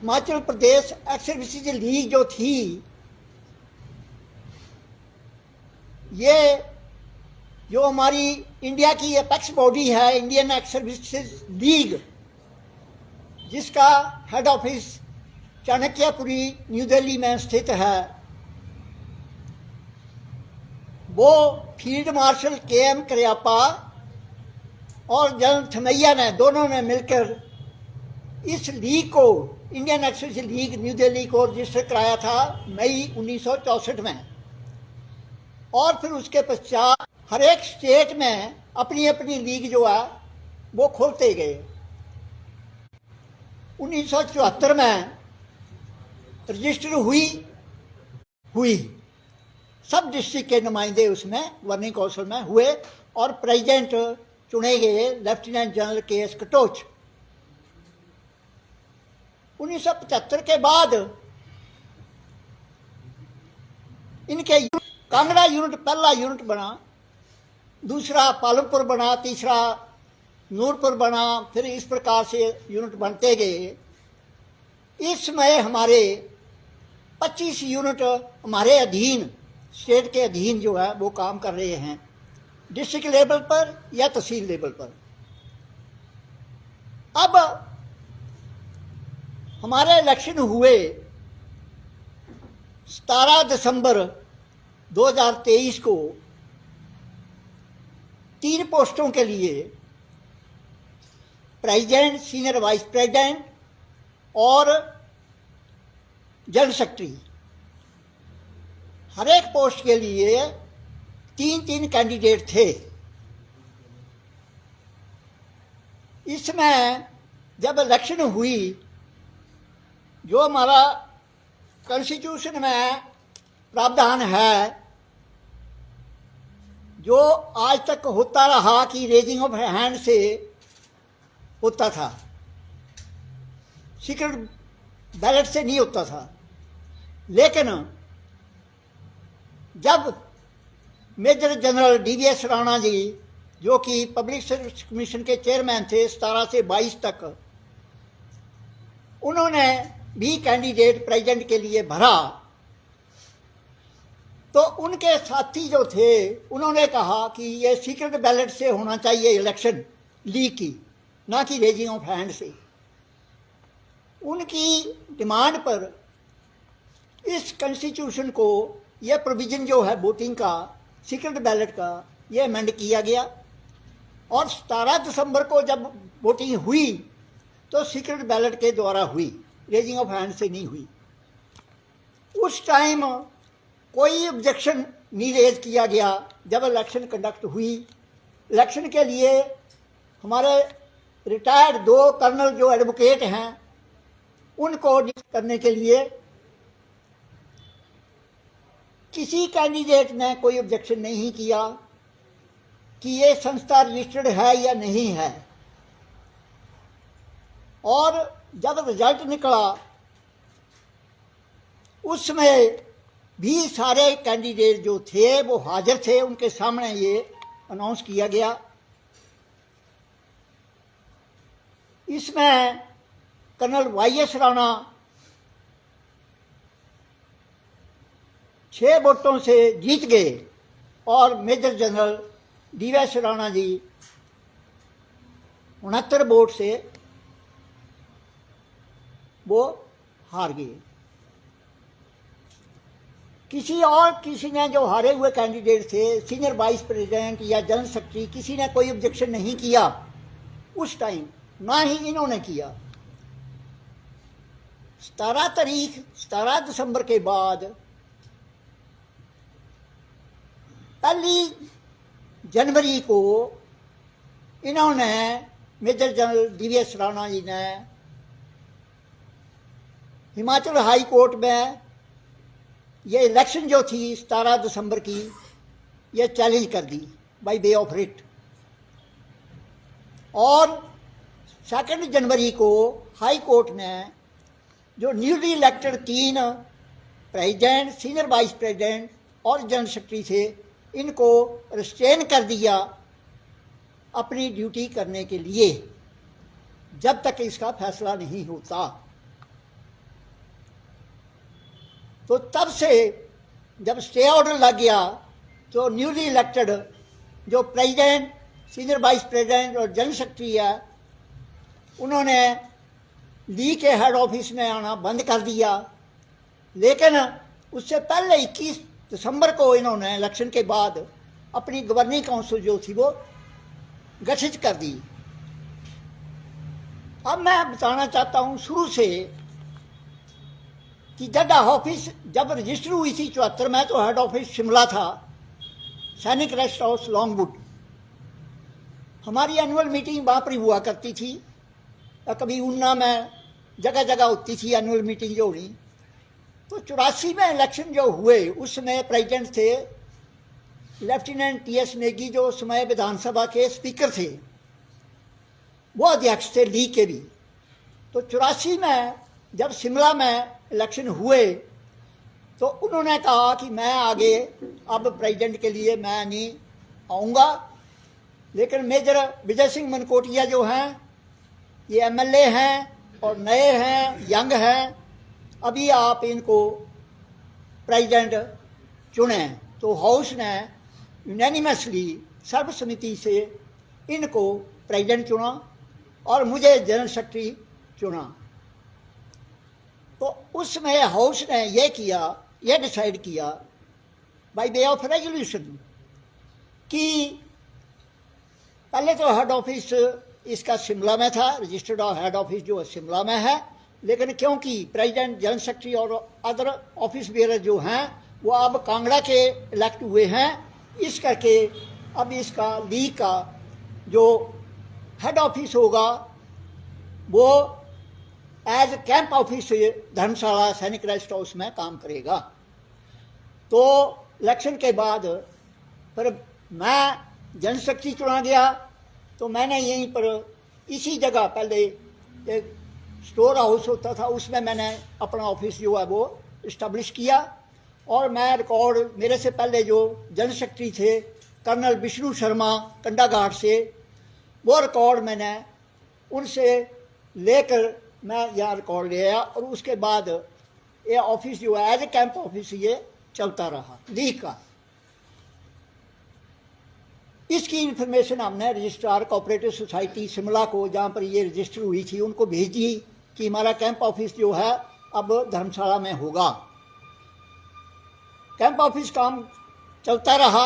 Himachal Pradesh x services league जो थी, ये जो हमारी इंडिया की एपेक्स बॉडी है, इंडियन एक्स सर्विसेज लीग, जिसका head office Chanakyapuri new Delhi में स्थित है, वो फील्ड मार्शल के.एम. करियप्पा और जनरल थमैया ने दोनों ने मिलकर इस लीग को, Indian ex services league New Delhi को रजिस्टर कराया था मई 1964 में। और फिर उसके पश्चात हर एक स्टेट में अपनी अपनी लीग जो है वो खोलते गए। 1974 में रजिस्टर हुई सब डिस्ट्रिक्ट के नुमाइंदे उसमें गवर्निंग काउंसिल में हुए और प्रेसिडेंट चुने गए लेफ्टिनेंट जनरल के.एस. कटोच। 1975 के बाद इनके कांगड़ा यूनिट पहला यूनिट बना, दूसरा पालमपुर बना, तीसरा नूरपुर बना, फिर इस प्रकार से यूनिट बनते गए। इस समय हमारे 25 यूनिट हमारे अधीन, स्टेट के अधीन जो है वो काम कर रहे हैं, डिस्ट्रिक्ट लेवल पर या तहसील लेवल पर। अब हमारे इलेक्शन हुए 17 दिसंबर 2023 को 3 पोस्टों के लिए, प्रेसिडेंट, सीनियर वाइस प्रेसिडेंट और जनरल सेक्रेटरी। हर एक पोस्ट के लिए 3 कैंडिडेट थे। इसमें जब इलेक्शन हुई, जो हमारा कॉन्स्टिट्यूशन में प्रावधान है, जो आज तक होता रहा कि रेजिंग ऑफ हैंड से होता था, सीक्रेट बैलेट से नहीं होता था। लेकिन जब मेजर जनरल डी.वी.एस. राणा जी, जो कि पब्लिक सर्विस कमीशन के चेयरमैन थे 17 से 22 तक, उन्होंने भी कैंडिडेट प्रेसिडेंट के लिए भरा, तो उनके साथी जो थे उन्होंने कहा कि ये सीक्रेट बैलेट से होना चाहिए इलेक्शन लीग की, ना कि रेजिंग ऑफ हैंड से। उनकी डिमांड पर इस कॉन्स्टिट्यूशन को, यह प्रोविजन जो है वोटिंग का, सीक्रेट बैलेट का, यह अमेंड किया गया। और 17 दिसंबर को जब वोटिंग हुई तो सीक्रेट बैलेट के द्वारा हुई, रेजिंग ऑफ हैंड से नहीं हुई। उस टाइम कोई ऑब्जेक्शन नहीं रेज किया गया। जब इलेक्शन कंडक्ट हुई, इलेक्शन के लिए हमारे रिटायर्ड 2 कर्नल जो एडवोकेट हैं, उनको करने के लिए किसी कैंडिडेट ने कोई ऑब्जेक्शन नहीं किया कि ये संस्था रजिस्टर्ड है या नहीं है। और जब रिजल्ट निकला, उसमें भी सारे कैंडिडेट जो थे वो हाजिर थे, उनके सामने ये अनाउंस किया गया। इसमें कर्नल वाई.एस. राणा 6 वोटों से जीत गए और major general डी.वी.एस. Rana ji 69 vote से वो हार गए। किसी ने जो हारे हुए कैंडिडेट थे, सीनियर वाइस प्रेसिडेंट या जनरल सेक्रेटरी, किसी ने कोई ऑब्जेक्शन नहीं किया उस टाइम, ना ही इन्होंने किया। 17 दिसंबर के बाद 1 जनवरी को इन्होंने, मेजर जनरल डी.वी.एस. राणा जी ने हिमाचल हाई कोर्ट में ये इलेक्शन जो थी 17 दिसंबर की, ये चैलेंज कर दी बाय वे ऑफ रिट। और 2 जनवरी को हाई कोर्ट ने जो newly elected 3 president, senior vice president और जनरल सेक्रेटरी थे, इनको रिस्ट्रेन कर दिया अपनी ड्यूटी करने के लिए, जब तक इसका फैसला नहीं होता। तो तब से जब स्टे ऑर्डर लग गया तो न्यूली इलेक्टेड जो प्रेसिडेंट, सीनियर वाइस प्रेसिडेंट और जनरल सेक्रेटरी है, उन्होंने ली के हेड ऑफिस में आना बंद कर दिया। लेकिन उससे पहले 21 दिसंबर को इन्होंने इलेक्शन के बाद अपनी गवर्निंग काउंसिल जो थी वो गठित कर दी। अब मैं बताना चाहता हूँ शुरू से कि जब ऑफिस जब रजिस्टर हुई थी 74 में, तो हेड ऑफिस शिमला था, सैनिक रेस्ट हाउस लॉन्गवुड। हमारी एनुअल मीटिंग वहाँ पर हुआ करती थी, कभी ऊना में जगह जगह होती थी एनुअल मीटिंग जो हुई। तो 84 में इलेक्शन जो हुए उसमें प्रेसिडेंट थे लेफ्टिनेंट टी.एस. नेगी, जो उस समय विधानसभा के स्पीकर थे, वो अध्यक्ष थे ली के भी। तो 84 में जब शिमला में इलेक्शन हुए तो उन्होंने कहा कि मैं आगे अब प्रेसिडेंट के लिए मैं नहीं आऊँगा, लेकिन मेजर विजय सिंह मनकोटिया जो हैं ये एमएलए हैं और नए हैं, यंग हैं, अभी आप इनको प्रेसिडेंट चुने। तो हाउस ने यूनानिमसली सर्वसम्मति से इनको प्रेसिडेंट चुना और मुझे जनरल सेक्रेटरी चुना। तो उसमें हाउस ने यह किया, यह डिसाइड किया बाय वे ऑफ रेजोल्यूशन कि पहले तो हेड ऑफिस इसका शिमला में था, रजिस्टर्ड हेड ऑफिस जो शिमला में है, लेकिन क्योंकि प्रेसिडेंट, जनरल सेक्रेटरी और अदर ऑफिस बेयर जो हैं वो अब कांगड़ा के इलेक्ट हुए हैं, इस करके अब इसका ली का जो हेड ऑफिस होगा वो एज कैंप ऑफिस धर्मशाला सैनिक रेस्ट हाउस में काम करेगा। तो इलेक्शन के बाद फिर मैं जनरल सेक्रेटरी चुना गया, तो मैंने यहीं पर इसी जगह पहले एक स्टोर हाउस होता था, उसमें मैंने अपना ऑफिस जो है वो इस्टेब्लिश किया। और मैं रिकॉर्ड, मेरे से पहले जो जनरल सेक्रेटरी थे कर्नल विष्णु शर्मा कंडाघाट से, वो रिकॉर्ड मैंने उनसे लेकर मैं यहाँ रिकॉर्ड ले आया और उसके बाद ये ऑफिस जो है एज ए कैंप ऑफिस ये चलता रहा लीग का। इसकी इंफॉर्मेशन हमने रजिस्ट्रार कोऑपरेटिव सोसाइटी शिमला को, जहाँ पर ये रजिस्टर हुई थी, उनको भेज दी कि हमारा कैंप ऑफिस जो है अब धर्मशाला में होगा। कैंप ऑफिस काम चलता रहा।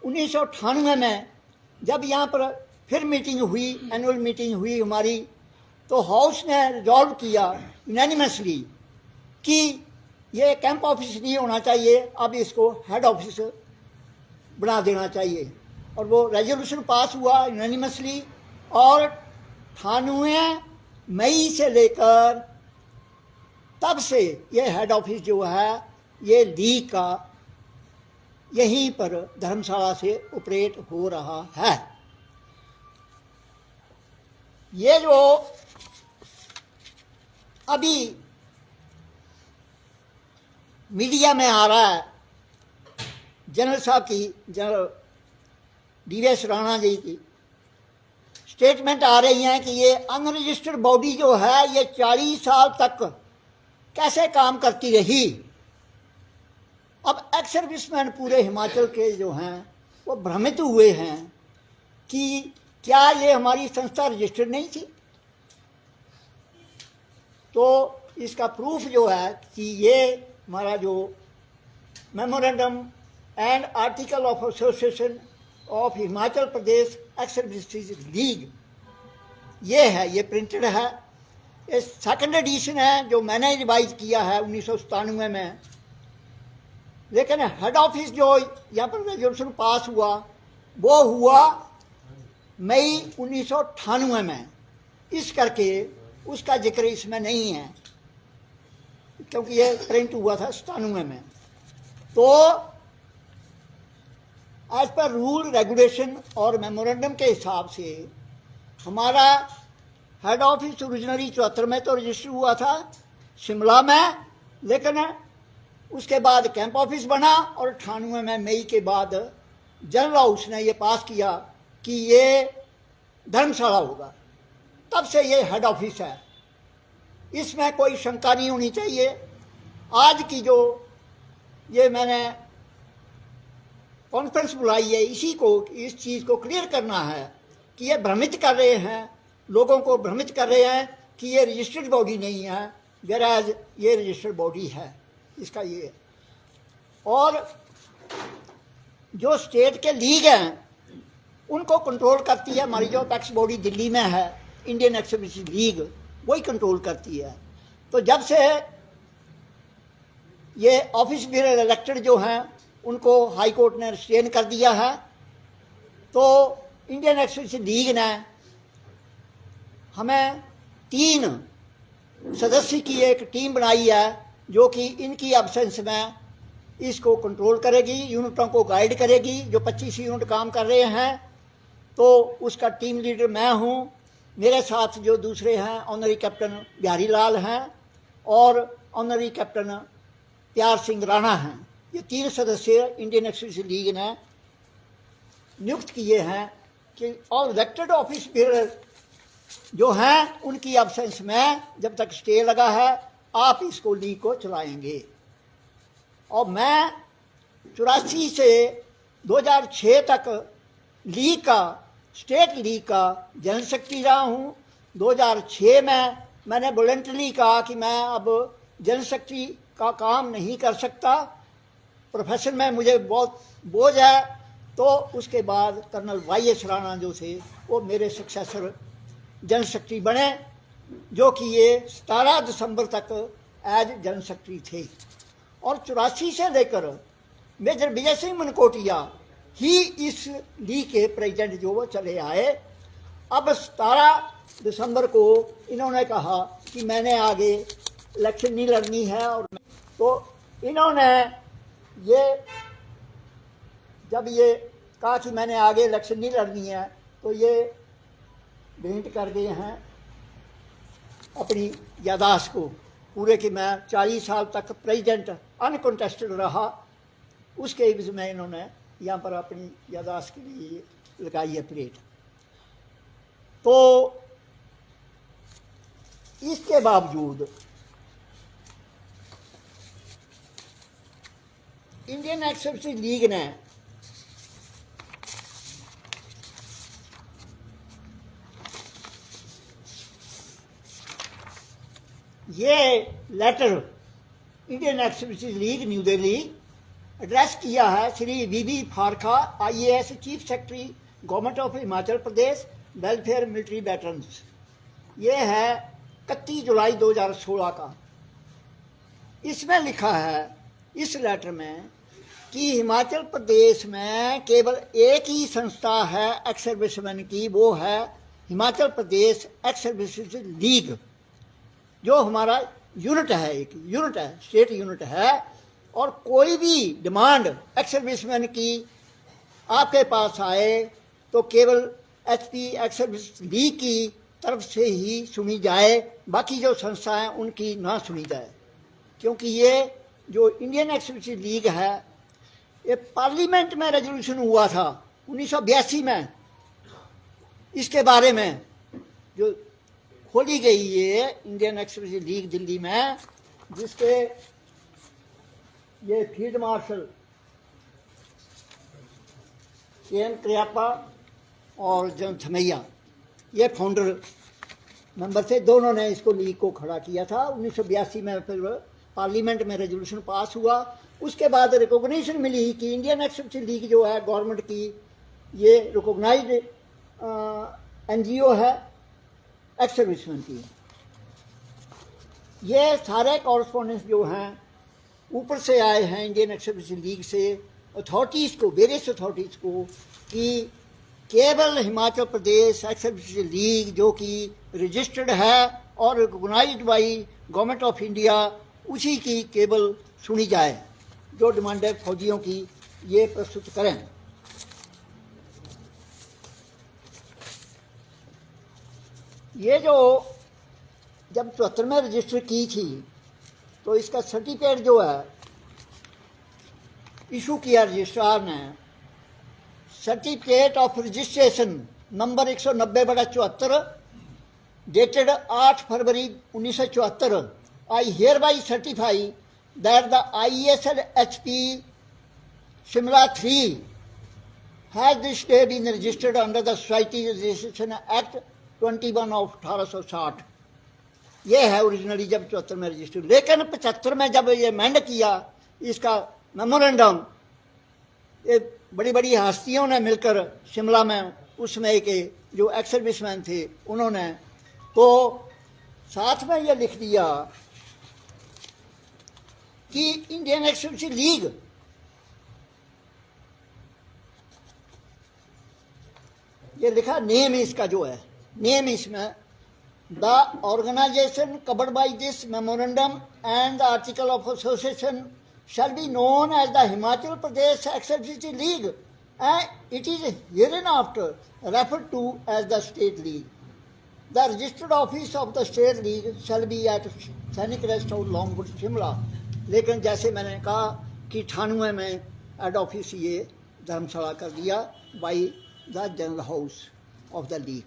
1998 में जब यहाँ पर फिर मीटिंग हुई, एनुअल मीटिंग हुई हमारी, तो हाउस ने रिजॉल्व किया यूनानिमसली कि ये कैंप ऑफिस नहीं होना चाहिए, अब इसको हेड ऑफिस बना देना चाहिए। और वो रेजोल्यूशन पास हुआ यूनानिमसली और 98 मई से लेकर तब से ये हेड ऑफिस जो है ये लीग का यहीं पर धर्मशाला से ऑपरेट हो रहा है। ये जो अभी मीडिया में आ रहा है, जनरल साहब की, जनरल डी.वी.एस. राणा जी की स्टेटमेंट आ रही हैं कि ये अनरजिस्टर्ड बॉडी जो है ये 40 साल तक कैसे काम करती रही। अब एक्स सर्विसमैन पूरे हिमाचल के जो हैं वो भ्रमित हुए हैं कि क्या ये हमारी संस्था रजिस्टर्ड नहीं थी। तो इसका प्रूफ जो है कि ये हमारा जो memorandum and article of association of Himachal Pradesh x services league ये है, ये प्रिंटेड है। ये सेकंड एडिशन है जो मैंने रिवाइज किया है 1997 में। लेकिन हेड ऑफिस जो यहाँ पर रेजोल्यूशन पास हुआ वो हुआ मई 1998 में, इस करके उसका जिक्र इसमें नहीं है क्योंकि ये प्रिंट हुआ था 97 में। तो एज पर रूल रेगुलेशन और मेमोरेंडम के हिसाब से हमारा हेड ऑफिस ओरिजिनली 74 में तो रजिस्टर हुआ था शिमला में, लेकिन उसके बाद कैंप ऑफिस बना और 98 में मई के बाद जनरल हाउस ने ये पास किया कि ये धर्मशाला होगा। तब से ये हेड ऑफिस है, इसमें कोई शंका नहीं होनी चाहिए। आज की जो ये मैंने कॉन्फ्रेंस बुलाई है इसी को, इस चीज़ को क्लियर करना है कि ये भ्रमित कर रहे हैं, लोगों को भ्रमित कर रहे हैं कि ये रजिस्टर्ड बॉडी नहीं है, वेराज ये रजिस्टर्ड बॉडी है। इसका ये, और जो स्टेट के लीग हैं उनको कंट्रोल करती है हमारी जो टैक्स बॉडी दिल्ली में है, इंडियन एक्सर्विस लीग, वही कंट्रोल करती है। तो जब से ये ऑफिस बियर इलेक्टेड जो हैं उनको हाई कोर्ट ने रिस्ट्रेन कर दिया है, तो इंडियन एक्सर्विस लीग ने हमें 3 सदस्य की एक टीम बनाई है जो कि इनकी एब्सेंस में इसको कंट्रोल करेगी, यूनिटों को गाइड करेगी। जो 25 यूनिट काम कर रहे हैं तो उसका टीम लीडर मैं हूँ, मेरे साथ जो दूसरे हैं ऑनरी कैप्टन बिहारी लाल हैं और ऑनरी कैप्टन प्यार सिंह राणा हैं। ये 3 सदस्य इंडियन एक्सर्विस लीग ने नियुक्त किए हैं कि ऑल इलेक्टेड ऑफिस बियर जो हैं उनकी एब्सेंस में जब तक स्टे लगा है आप इसको लीग को चलाएंगे। और मैं 84 से 2006 तक लीग का, स्टेट लीग का जनरल सेक्रेटरी रहा हूँ। 2006 में मैंने वॉलंटरी कहा कि मैं अब जनरल सेक्रेटरी का काम नहीं कर सकता, प्रोफेशन में मुझे बहुत बोझ है। तो उसके बाद कर्नल YS राणा जो थे वो मेरे सक्सेसर जनरल सेक्रेटरी बने, जो कि ये 17 दिसंबर तक एज जनरल सेक्रेटरी थे। और 84 से लेकर मेजर विजय सिंह मनकोटिया ही इस लीग के प्रेसिडेंट जो वो चले आए। अब 17 दिसंबर को इन्होंने कहा कि मैंने आगे इलेक्शन नहीं लड़नी है, और तो इन्होंने ये जब ये कहा कि मैंने आगे इलेक्शन नहीं लड़नी है तो ये भेंट कर गए हैं अपनी यादाश्त को पूरे कि मैं 40 साल तक प्रेसिडेंट अनकॉन्टेस्टेड रहा, उसके एवज में इन्होंने यहाँ पर अपनी यादाश्त के लिए लगाई है प्लेट। तो इसके बावजूद इंडियन एक्सर्विस लीग ने ये letter Indian ex service league New Delhi address किया है Shri VB Farkha IAS chief secretary government of Himachal Pradesh welfare military veterans. ये है 31 जुलाई 2016 का। इसमें लिखा है इस लेटर में कि हिमाचल प्रदेश में केवल एक ही संस्था है एक्स सर्विसमैन की, वो है Himachal Pradesh ex service league, जो हमारा यूनिट है, एक यूनिट है, स्टेट यूनिट है। और कोई भी डिमांड एक्स सर्विसमैन की आपके पास आए तो केवल HP एक्स सर्विस लीग की तरफ से ही सुनी जाए, बाकी जो संस्था हैं उनकी ना सुनी जाए। क्योंकि ये जो इंडियन एक्स सर्विस लीग है ये पार्लियामेंट में रेजोल्यूशन हुआ था 1982 में, इसके बारे में जो खोली गई है इंडियन एक्सर्विस लीग दिल्ली में, जिसके ये फील्ड मार्शल KM क्रियाप्पा और जन थमैया ये फाउंडर मेंबर थे। दोनों ने इसको लीग को खड़ा किया था 1982 में। फिर पार्लियामेंट में रेजोल्यूशन पास हुआ, उसके बाद रिकॉग्निशन मिली कि इंडियन एक्सर्विस लीग जो है गवर्नमेंट की ये रिकॉग्नाइज्ड NGO है एक्स सर्विसमैन की। ये सारे कॉरस्पॉन्डेंस जो हैं ऊपर से आए हैं इंडियन एक्स सर्विस लीग से अथॉरिटीज़ को, वेरियस अथॉरिटीज़ को, कि केवल Himachal Pradesh ex service league जो कि रजिस्टर्ड है और recognised by government of India, उसी की केवल सुनी जाए, जो डिमांड है फौजियों की ये प्रस्तुत करें। ये जो जब 74 में रजिस्टर की थी तो इसका सर्टिफिकेट जो है इशू किया रजिस्ट्रार ने, certificate of registration number 190/74 dated 8 February 1974। I hear by certify that the IESL HP Shimla 3 has this day been registered under the Society Registration Act 21 of 1860। ये है ओरिजिनली जब 74 में रजिस्टर, लेकिन 75 में जब ये अमेंड किया इसका मेमोरेंडम, ये बड़ी बड़ी हस्तियों ने मिलकर शिमला में उसमें के जो एक्स सर्विसमैन थे उन्होंने तो साथ में ये लिख दिया कि इंडियन एक्स लीग ये लिखा नेम इसका जो है, नेम इसमें the organisation covered by this memorandum and the article of association shall be known as the Himachal Pradesh Accessibility League and it is hereinafter referred to as the State League. The registered office of the State League shall be at Sainik Rest House, Longwood, Shimla। लेकिन जैसे मैंने कहा कि 98 में head office ये धर्मशाला कर दिया by the general house of the league.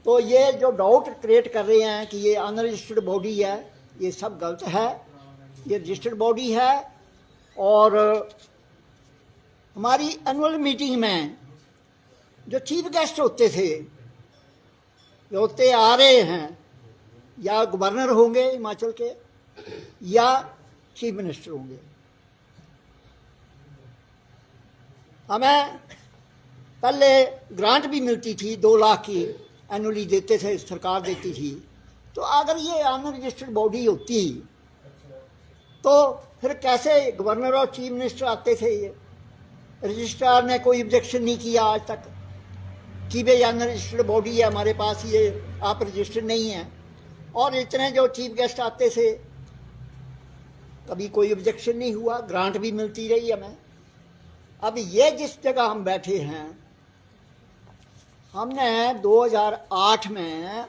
तो ये जो डाउट क्रिएट कर रहे हैं कि ये अनरजिस्टर्ड बॉडी है, ये सब गलत है। ये रजिस्टर्ड बॉडी है और हमारी एनुअल मीटिंग में जो चीफ गेस्ट होते थे, होते आ रहे हैं, या गवर्नर होंगे हिमाचल के या चीफ मिनिस्टर होंगे। हमें पहले ग्रांट भी मिलती थी 2 लाख की एनुअली देते थे, सरकार देती थी। तो अगर ये अनरजिस्टर्ड बॉडी होती तो फिर कैसे गवर्नर और चीफ मिनिस्टर आते थे? ये रजिस्ट्रार ने कोई ऑब्जेक्शन नहीं किया आज तक कि भाई अनरजिस्टर्ड बॉडी है हमारे पास, ये आप रजिस्टर्ड नहीं है। और इतने जो चीफ गेस्ट आते थे कभी कोई ऑब्जेक्शन नहीं हुआ, ग्रांट भी मिलती रही हमें। अब ये जिस जगह हम बैठे हैं, हमने 2008 में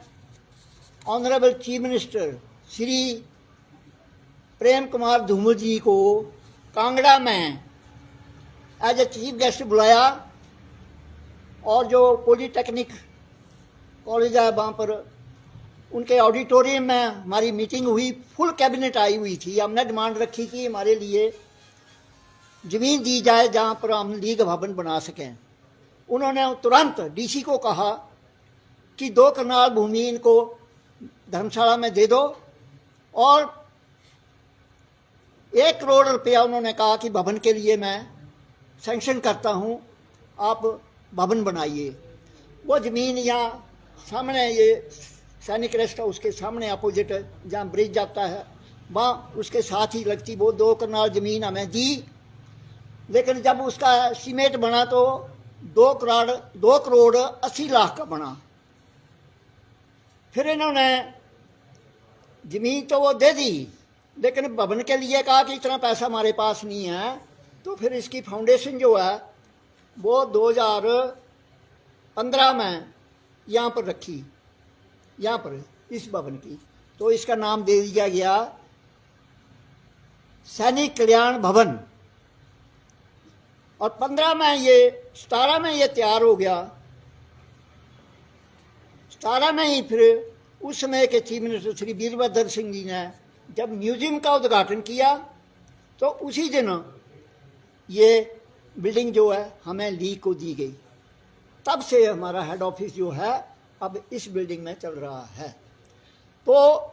honourable chief minister Shri Prem Kumar Dhumal जी को कांगड़ा में एज ए चीफ गेस्ट बुलाया और जो पॉलीटेक्निक कॉलेज है वहाँ पर उनके ऑडिटोरियम में हमारी मीटिंग हुई। फुल कैबिनेट आई हुई थी। हमने डिमांड रखी कि हमारे लिए ज़मीन दी जाए जहाँ पर हम लीग भवन बना सकें। उन्होंने तुरंत डीसी को कहा कि 2 कनाल भूमि इनको धर्मशाला में दे दो और 1 करोड़ रुपया उन्होंने कहा कि भवन के लिए मैं सैंक्शन करता हूँ, आप भवन बनाइए। वो ज़मीन यहाँ सामने ये सैनिक रेस्ट हाउस के सामने अपोजिट जहाँ ब्रिज जाता है वहाँ उसके साथ ही लगती वो 2 कनाल ज़मीन हमें दी। लेकिन जब उसका एस्टीमेट बना तो 2 करोड़ 80 लाख का बना। फिर इन्होंने ज़मीन तो वो दे दी लेकिन भवन के लिए कहा कि इतना पैसा हमारे पास नहीं है। तो फिर इसकी फाउंडेशन जो है वो 2015 में यहाँ पर रखी, यहाँ पर इस भवन की। तो इसका नाम दे दिया गया सैनिक कल्याण भवन। और 17 में ये तैयार हो गया। 17 में ही फिर उस समय के चीफ मिनिस्टर श्री वीरभद्र सिंह जी ने जब म्यूजियम का उद्घाटन किया तो उसी दिन ये बिल्डिंग जो है हमें लीग को दी गई। तब से हमारा हेड ऑफिस जो है अब इस बिल्डिंग में चल रहा है। तो